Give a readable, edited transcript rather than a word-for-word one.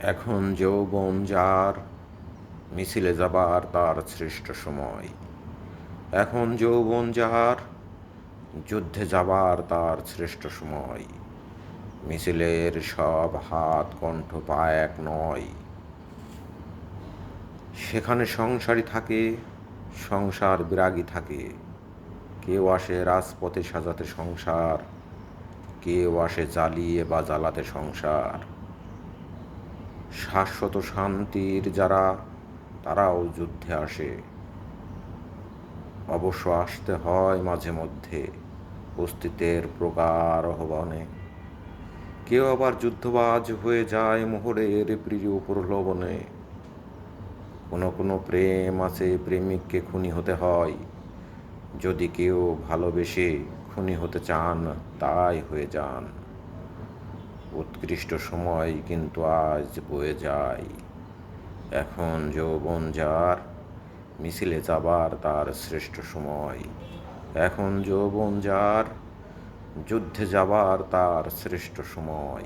এখন যৌবন যার, মিছিলে যাবার তার শ্রেষ্ঠ সময়। এখন যৌবন যার, যুদ্ধে যাবার তার শ্রেষ্ঠ সময়। মিছিলের সব হাত কণ্ঠ পা এক নয়। সেখানে সংসারী থাকে, সংসার বিরাগী থাকে। কেউ আসে রাজপথে সাজাতে সংসার, কেউ আসে জ্বালিয়ে বা জ্বালাতে সংসার। শাশ্বত শান্তির যারা, তারাও যুদ্ধে আসে। অবশ্য আসতে হয় মাঝে মধ্যে অস্তিত্বের প্রকার আহ্বানে। কেউ আবার যুদ্ধবাজ হয়ে যায় মোহরের প্রিয় প্রলোভনে। কোনো কোনো প্রেম আছে প্রেমিককে খুনি হতে হয়। যদি কেউ ভালোবেসে খুনি হতে চান, তাই হয়ে যান। উৎকৃষ্ট সময় কিন্তু আজ বয়ে যায়। এখন যৌবন যার, মিছিলে যাবার তার শ্রেষ্ঠ সময়। এখন যৌবন যার, যুদ্ধে যাবার তার শ্রেষ্ঠ সময়।